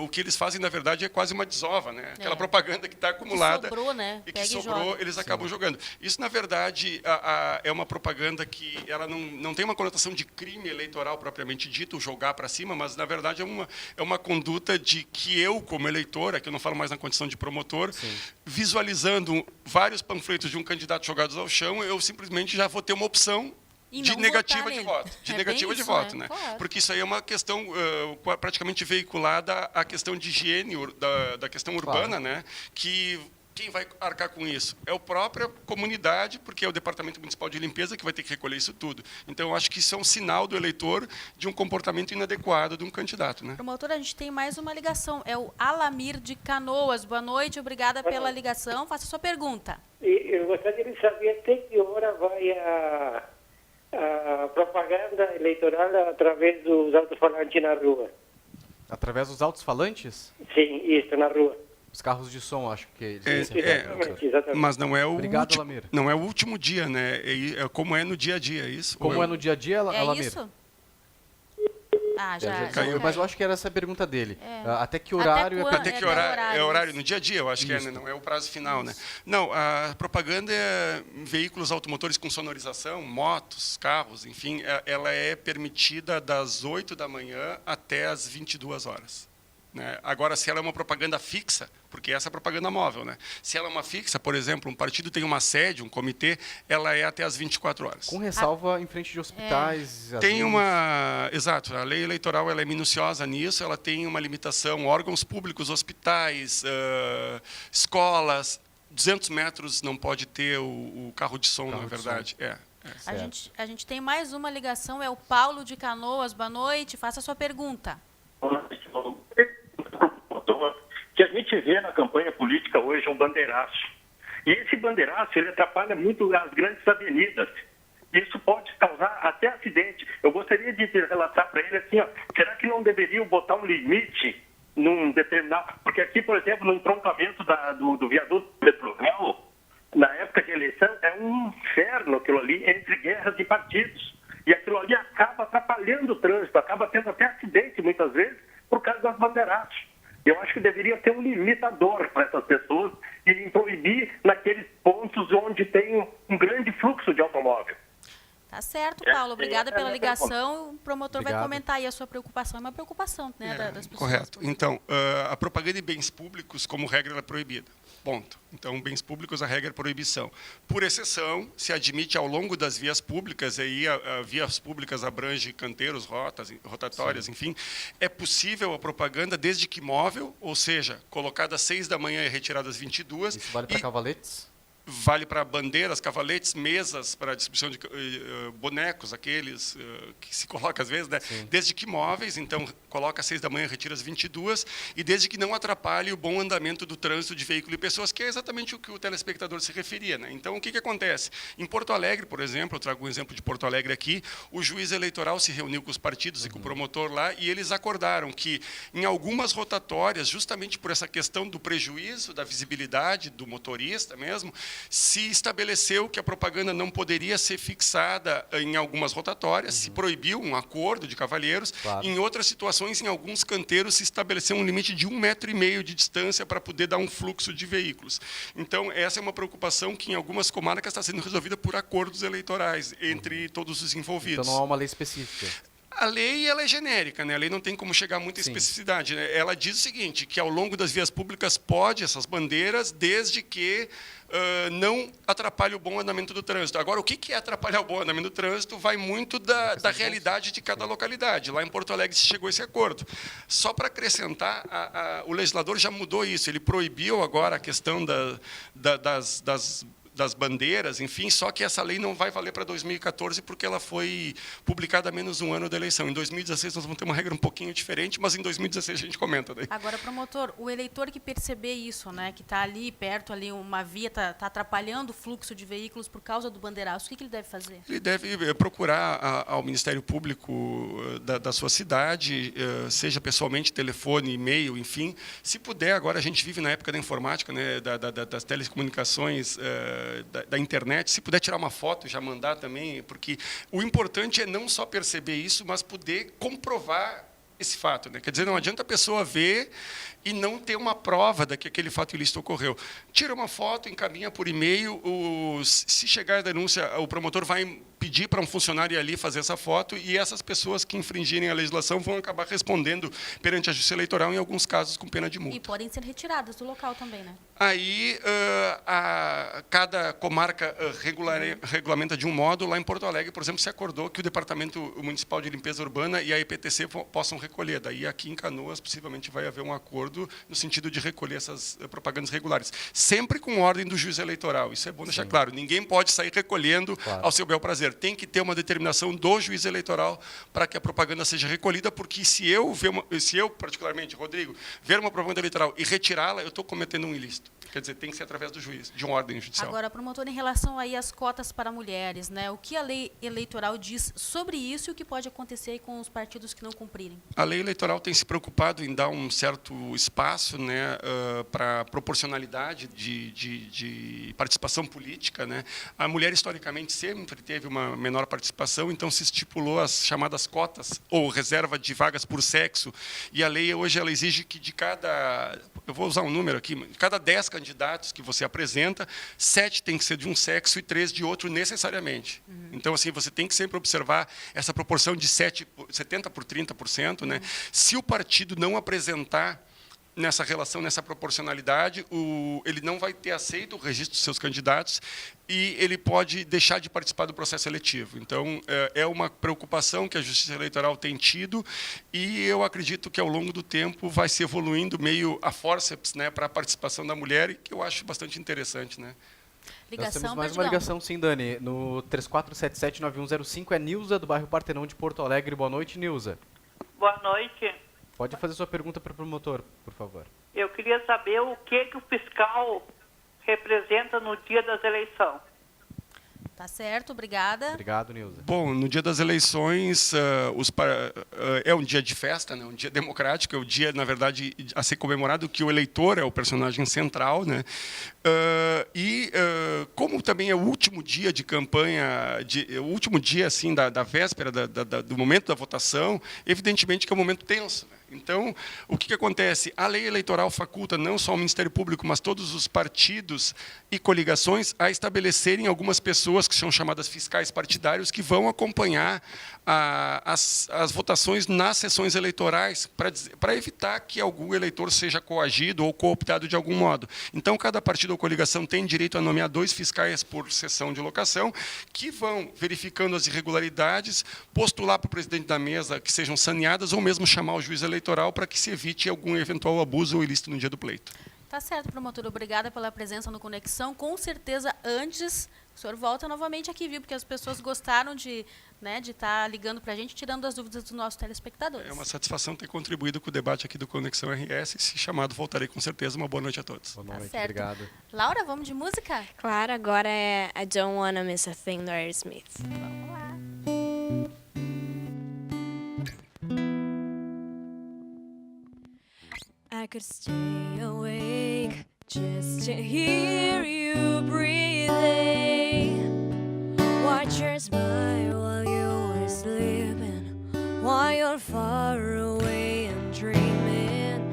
O que eles fazem, na verdade, é quase uma desova. Né? Aquela propaganda que está acumulada. Sobrou, né? E que sobrou, eles acabam jogando. Isso, na verdade, é uma propaganda que ela não tem uma conotação de crime eleitoral propriamente dito, jogar para cima, mas, na verdade, é uma conduta de que eu, como eleitor, aqui eu não falo mais na condição de promotor, visualizando vários panfletos de um candidato jogados ao chão, eu simplesmente já vou ter uma opção de negativa de voto, voto, né? Claro. Porque isso aí é uma questão praticamente veiculada à questão de higiene, da questão urbana, né? Que quem vai arcar com isso? É a própria comunidade, porque é o Departamento Municipal de Limpeza que vai ter que recolher isso tudo. Então, eu acho que isso é um sinal do eleitor de um comportamento inadequado de um candidato. Né? Promotor, a gente tem mais uma ligação. É o Alamir de Canoas. Boa noite, obrigada pela ligação. Faça a sua pergunta. Eu gostaria de saber até que hora vai a propaganda eleitoral através dos alto-falantes na rua. Através dos alto-falantes? Sim, isso, na rua. Os carros de som, acho que... Exatamente. Mas não é Obrigado, não é o último dia, né? É como é no dia a dia, é isso? Como é no dia a dia, Alamir? É isso? Já caiu. Mas eu acho que era essa a pergunta dele. Até que horário... Até que horário? É horário no dia a dia, eu acho que é, né? Não é o prazo final, né? Não, a propaganda é veículos automotores com sonorização, motos, carros, enfim, ela é permitida das 8 da manhã até as 22 horas. Né? Agora, se ela é uma propaganda fixa, porque essa é a propaganda móvel, né? Se ela é uma fixa, por exemplo, um partido tem uma sede, um comitê, ela é até às 24 horas. Com ressalva em frente de hospitais. Tem exato, a lei eleitoral ela é minuciosa nisso, ela tem uma limitação, órgãos públicos, hospitais, escolas, 200 metros não pode ter o carro de som, na verdade. A gente tem mais uma ligação, é o Paulo de Canoas. Boa noite, faça a sua pergunta. que a gente vê na campanha política hoje é um bandeiraço. E esse bandeiraço, ele atrapalha muito as grandes avenidas. Isso pode causar até acidente. Eu gostaria de relatar para ele assim, ó, será que não deveriam botar um limite num determinado... Porque aqui, por exemplo, no entroncamento do viaduto Metrovel, na época de eleição, é um inferno aquilo ali, entre guerras de partidos. E aquilo ali acaba atrapalhando o trânsito, acaba tendo até acidente muitas vezes por causa das bandeiraços. Eu acho que deveria ter um limitador para essas pessoas e proibir naqueles pontos onde tem um grande fluxo de automóvel. Tá certo, Paulo. Obrigada pela ligação. O promotor vai comentar aí a sua preocupação. É uma preocupação, né, das pessoas. Correto. Então, a propaganda de bens públicos, como regra, ela é proibida. Ponto. Então, bens públicos, a regra é proibição. Por exceção, se admite ao longo das vias públicas, aí vias públicas abrange canteiros, rotatórias, sim, enfim, é possível a propaganda desde que móvel, ou seja, colocada às 6 da manhã e retirada às 22. Isso vale para cavaletes? Vale para bandeiras, cavaletes, mesas para distribuição de bonecos, aqueles que se coloca às vezes, né? Desde que móveis, então coloca às 6 da manhã, retira às 22, e desde que não atrapalhe o bom andamento do trânsito de veículo e pessoas, que é exatamente o que o telespectador se referia, né? Então, o que acontece? Em Porto Alegre, por exemplo, eu trago um exemplo de Porto Alegre aqui, o juiz eleitoral se reuniu com os partidos e com o promotor lá, e eles acordaram que, em algumas rotatórias, justamente por essa questão do prejuízo, da visibilidade do motorista mesmo, se estabeleceu que a propaganda não poderia ser fixada em algumas rotatórias, se proibiu um acordo de cavalheiros. Claro. Em outras situações, em alguns canteiros, se estabeleceu um limite de 1,5 metro de distância para poder dar um fluxo de veículos. Então, essa é uma preocupação que, em algumas comarcas, está sendo resolvida por acordos eleitorais entre todos os envolvidos. Então, não há uma lei específica. A lei, ela é genérica, né? A lei não tem como chegar a muita especificidade, né? Ela diz o seguinte, que ao longo das vias públicas pode essas bandeiras, desde que não atrapalhe o bom andamento do trânsito. Agora, o que é atrapalhar o bom andamento do trânsito vai muito da realidade de cada localidade. Lá em Porto Alegre se chegou a esse acordo. Só para acrescentar, o legislador já mudou isso. Ele proibiu agora a questão das bandeiras, enfim, só que essa lei não vai valer para 2014 porque ela foi publicada há menos de um ano da eleição. Em 2016 nós vamos ter uma regra um pouquinho diferente, mas em 2016 a gente comenta daí. Agora, promotor, o eleitor que perceber isso, né, que está ali perto, ali uma via, está atrapalhando o fluxo de veículos por causa do bandeiraço, o que ele deve fazer? Ele deve procurar ao Ministério Público da sua cidade, seja pessoalmente, telefone, e-mail, enfim. Se puder, agora a gente vive na época da informática, né, das telecomunicações, da internet, se puder tirar uma foto e já mandar também, porque o importante é não só perceber isso, mas poder comprovar esse fato, né? Quer dizer, não adianta a pessoa ver e não ter uma prova de que aquele fato ilícito ocorreu. Tira uma foto, encaminha por e-mail, se chegar a denúncia, o promotor vai pedir para um funcionário ir ali fazer essa foto e essas pessoas que infringirem a legislação vão acabar respondendo perante a Justiça Eleitoral, em alguns casos com pena de multa. E podem ser retiradas do local também, né? Aí, cada comarca regulamenta de um modo. Lá em Porto Alegre, por exemplo, se acordou que o Departamento Municipal de Limpeza Urbana e a EPTC possam recolher. Daí, aqui em Canoas, possivelmente vai haver um acordo no sentido de recolher essas propagandas regulares. Sempre com ordem do juiz eleitoral. Isso é bom deixar claro. Ninguém pode sair recolhendo ao seu bel prazer. Tem que ter uma determinação do juiz eleitoral para que a propaganda seja recolhida, porque se eu, particularmente, Rodrigo, ver uma propaganda eleitoral e retirá-la, eu estou cometendo um ilícito. Quer dizer, tem que ser através do juiz, de uma ordem judicial. Agora, promotor, em relação aí às cotas para mulheres, né? O que a lei eleitoral diz sobre isso e o que pode acontecer aí com os partidos que não cumprirem? A lei eleitoral tem se preocupado em dar um certo espaço, né, para proporcionalidade de participação política, né? A mulher, historicamente, sempre teve uma menor participação, então se estipulou as chamadas cotas, ou reserva de vagas por sexo, e a lei hoje ela exige que de cada, eu vou usar um número aqui, de cada 10 candidatos que você apresenta, 7 tem que ser de um sexo e 3 de outro necessariamente. Então, assim, você tem que sempre observar essa proporção de 70 por 30%, né? Se o partido não apresentar nessa relação, nessa proporcionalidade, ele não vai ter aceito o registro dos seus candidatos e ele pode deixar de participar do processo eletivo. Então, é uma preocupação que a Justiça Eleitoral tem tido e eu acredito que, ao longo do tempo, vai se evoluindo meio a fórceps, né, para a participação da mulher, e que eu acho bastante interessante, né? Nós temos mais uma ligação, sim, Dani. No 34779105 é Nilza, do bairro Partenon de Porto Alegre. Boa noite, Nilza. Boa noite. Pode fazer sua pergunta para o promotor, por favor. Eu queria saber o que o fiscal representa no dia das eleições. Tá certo, obrigada. Obrigado, Nilza. Bom, no dia das eleições, é um dia de festa, né? Um dia democrático, é o dia, na verdade, a ser comemorado que o eleitor é o personagem central, né? Como também é o último dia de campanha, o último dia assim da véspera do momento da votação, evidentemente que é um momento tenso, né? Então, o que acontece? A lei eleitoral faculta não só o Ministério Público, mas todos os partidos e coligações a estabelecerem algumas pessoas que são chamadas fiscais partidários que vão acompanhar as votações nas sessões eleitorais para evitar que algum eleitor seja coagido ou cooptado de algum modo. Então, cada partido ou coligação tem direito a nomear 2 fiscais por sessão de locação que vão verificando as irregularidades, postular para o presidente da mesa que sejam saneadas ou mesmo chamar o juiz eleitoral para que se evite algum eventual abuso ou ilícito no dia do pleito. Tá certo, promotor. Obrigada pela presença no Conexão. Com certeza, antes, o senhor volta novamente aqui, viu? Porque as pessoas gostaram de estar ligando para a gente, tirando as dúvidas dos nossos telespectadores. É uma satisfação ter contribuído com o debate aqui do Conexão RS. Se chamado, voltarei com certeza. Uma boa noite a todos. Boa noite, certo. Obrigado. Laura, vamos de música? Claro, agora é I Don't Wanna Miss a Thing do Aerosmith. Vamos lá. I could stay awake just to hear you breathing. Watch your smile while you were sleeping, while you're far away and dreaming.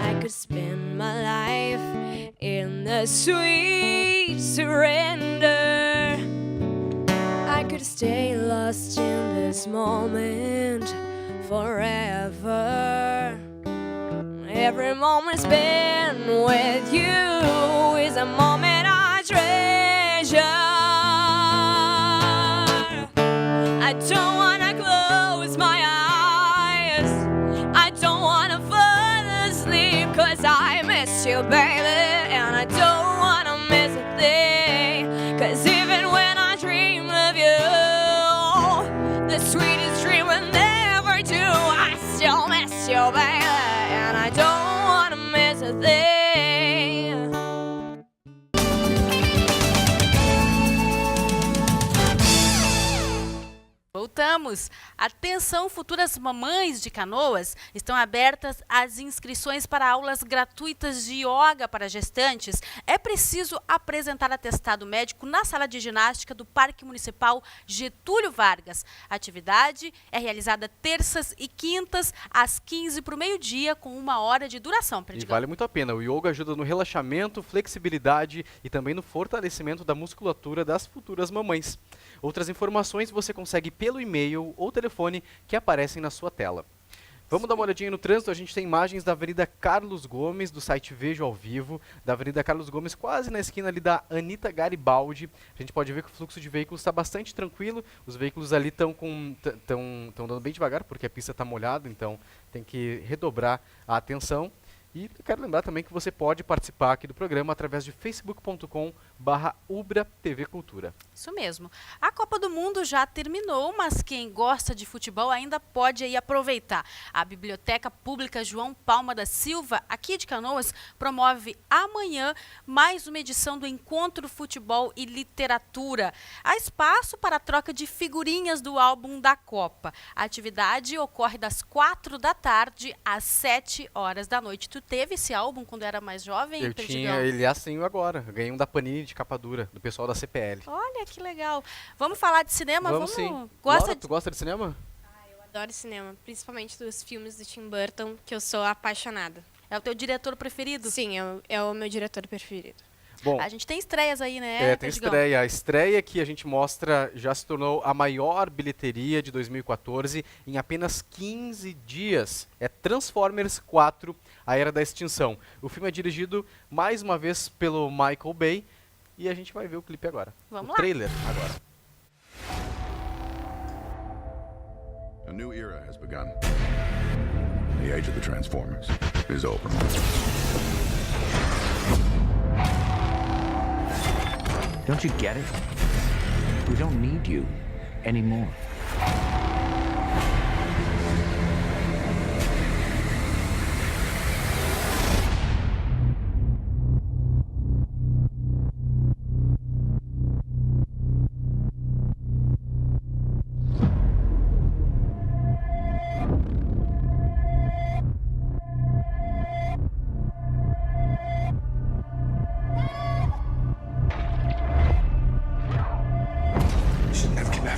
I could spend my life in the sweet surrender. I could stay lost in this moment forever. Every moment spent with you is a moment I treasure. I don't wanna close my eyes, I don't wanna fall asleep, 'cause I miss you, baby, and I don't wanna miss a thing, 'cause even when I dream of you, the sweetest dream will never do. I still miss you, baby. I don't wanna miss a thing. Voltamos. Atenção, futuras mamães de Canoas, estão abertas as inscrições para aulas gratuitas de yoga para gestantes. É preciso apresentar atestado médico na sala de ginástica do Parque Municipal Getúlio Vargas. A atividade é realizada terças e quintas, às 15 para o meio-dia, com 1 hora de duração. E vale muito a pena. O yoga ajuda no relaxamento, flexibilidade e também no fortalecimento da musculatura das futuras mamães. Outras informações você consegue pelo e-mail ou telefone que aparecem na sua tela. Vamos dar uma olhadinha no trânsito. A gente tem imagens da Avenida Carlos Gomes, do site Vejo ao Vivo, da Avenida Carlos Gomes, quase na esquina ali da Anita Garibaldi. A gente pode ver que o fluxo de veículos está bastante tranquilo. Os veículos ali estão andando bem devagar, porque a pista está molhada, então tem que redobrar a atenção. E eu quero lembrar também que você pode participar aqui do programa através de facebook.com/Ubra TV Cultura. Isso mesmo. A Copa do Mundo já terminou, mas quem gosta de futebol ainda pode aí aproveitar. A Biblioteca Pública João Palma da Silva, aqui de Canoas, promove amanhã mais uma edição do Encontro Futebol e Literatura. Há espaço para a troca de figurinhas do álbum da Copa. A atividade ocorre das 4 da tarde às 7 horas da noite. Tu teve esse álbum quando era mais jovem? Eu tinha ele assim agora. Eu ganhei um da Panini de capa dura, do pessoal da CPL. Olha que legal. Vamos falar de cinema? Vamos sim. Tu gosta de cinema? Eu adoro cinema, principalmente dos filmes do Tim Burton, que eu sou apaixonada. É o teu diretor preferido? Sim, é o meu diretor preferido. Bom, a gente tem estreias aí, né? Tem estreia. A estreia que a gente mostra já se tornou a maior bilheteria de 2014 em apenas 15 dias. É Transformers 4, A Era da Extinção. O filme é dirigido mais uma vez pelo Michael Bay e a gente vai ver o clipe agora. Vamos lá. O trailer agora. A new era has begun. The age of the Transformers is over. Don't you get it? We don't need you anymore.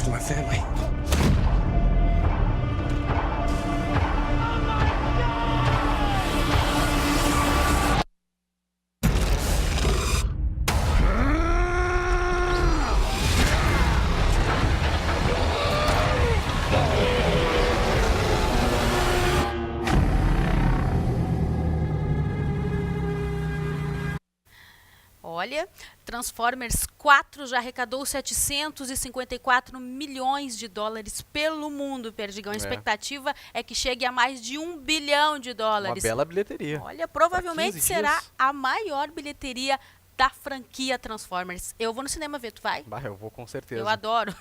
to my family. Olha, Transformers 4 já arrecadou 754 milhões de dólares pelo mundo, Perdigão. A expectativa é que chegue a mais de $1 bilhão. Uma bela bilheteria. Olha, provavelmente será a maior bilheteria da franquia Transformers. Eu vou no cinema ver, tu vai? Eu vou com certeza. Eu adoro.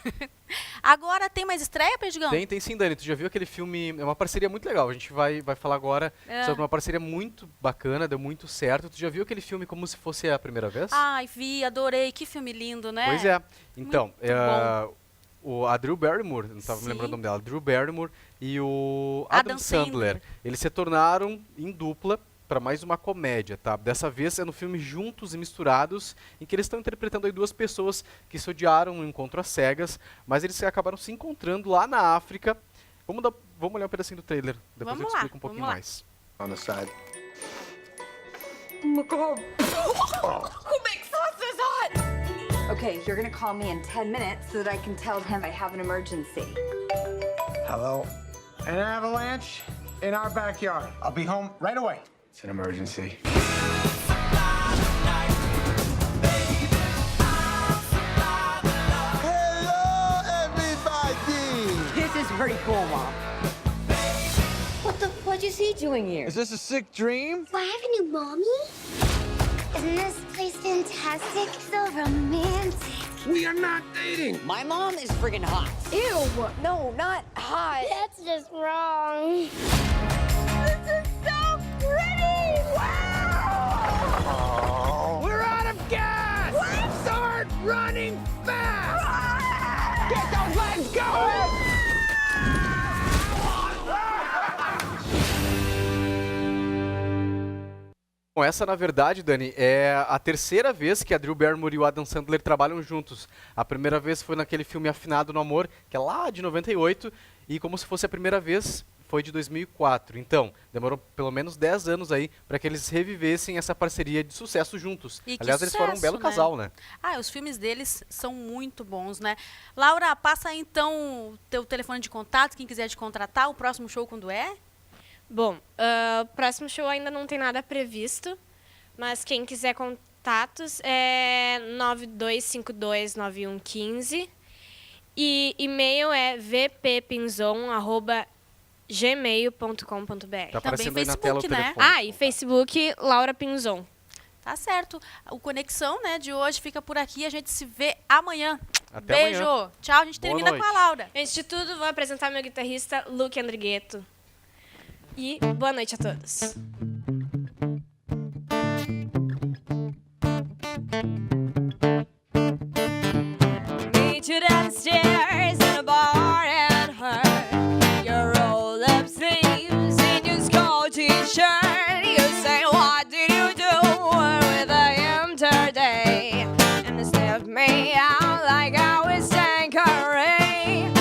Agora tem mais estreia, Perdigão? Tem sim, Dani. Tu já viu aquele filme? É uma parceria muito legal. A gente vai falar agora sobre uma parceria muito bacana, deu muito certo. Tu já viu aquele filme Como Se Fosse a Primeira Vez? Ai, vi, adorei. Que filme lindo, né? Pois é. Então, a Drew Barrymore, não estava me lembrando o nome dela, Drew Barrymore e o Adam Sandler, eles se tornaram em dupla para mais uma comédia, tá? Dessa vez é no filme Juntos e Misturados, em que eles estão interpretando aí duas pessoas que se odiaram no encontro às cegas, mas eles acabaram se encontrando lá na África. Vamos olhar um pedacinho do trailer, depois eu te explico um pouquinho mais. On the side. Oh my God. Who makes sauces hot? Okay, you're gonna call me in 10 minutes so that I can tell him I have an emergency. Hello? An avalanche in our backyard. I'll be home right away. It's an emergency. Hello, everybody! This is pretty cool, Mom. What is he doing here? Is this a sick dream? Do I have a new mommy? Isn't this place fantastic? So romantic. We are not dating. My mom is friggin' hot. Ew! No, not hot. That's just wrong. This is so pretty! Wow! We're out of gas! What? Start running fast! Get those legs going! Bom, essa, na verdade, Dani, é a terceira vez que a Drew Barrymore e o Adam Sandler trabalham juntos. A primeira vez foi naquele filme Afinado no Amor, que é lá de 98, e Como Se Fosse a Primeira Vez foi de 2004. Então, demorou pelo menos 10 anos aí para que eles revivessem essa parceria de sucesso juntos. E aliás, eles foram um belo casal, né? Os filmes deles são muito bons, né? Laura, passa aí, então o teu telefone de contato, quem quiser te contratar, o próximo show quando é? Bom, o próximo show ainda não tem nada previsto, mas quem quiser contatos é 92529115 e e-mail é vppinzon@gmail.com.br. Tá aparecendo aí na tela o telefone. E Facebook Laura Pinzon. Tá certo. O Conexão, né, de hoje fica por aqui. A gente se vê amanhã. Até Beijo. Amanhã. Tchau. A gente termina com a Laura. Antes de tudo, vou apresentar meu guitarrista, Luke Andrigueto. E boa noite a todos. Meet you downstairs in a bar and her your roll-up sleeves in your skull t-shirt. You say, what did you do with him today? And they sniff me out like I was Tanqueray.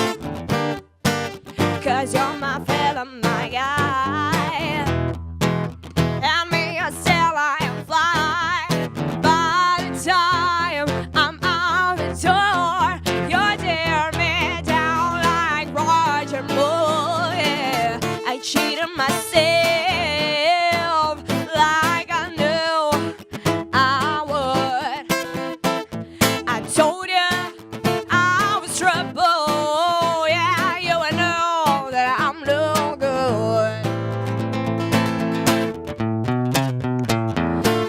'Cause you're my fella, my guy. And me, still I am fly. By the time I'm out the door, you tear me down like Roger Moore. Yeah. I cheated myself like I knew I would. I told you I was trouble. Yeah, you know that I'm no good.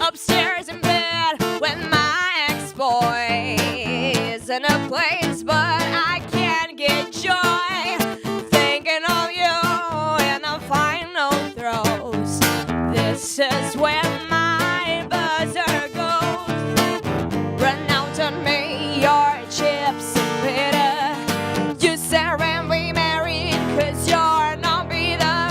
Upstairs in bed with my ex-boy is in a place, but I can't get joy thinking of you in the final throes. This is where my buzzer goes. Renounce on me your chips and bitter. You said when we married, 'cause you're not bitter.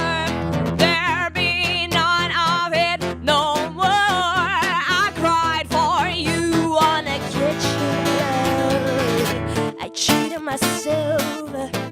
There be none of it no more. I cried for you on the kitchen floor. I cheated myself groove.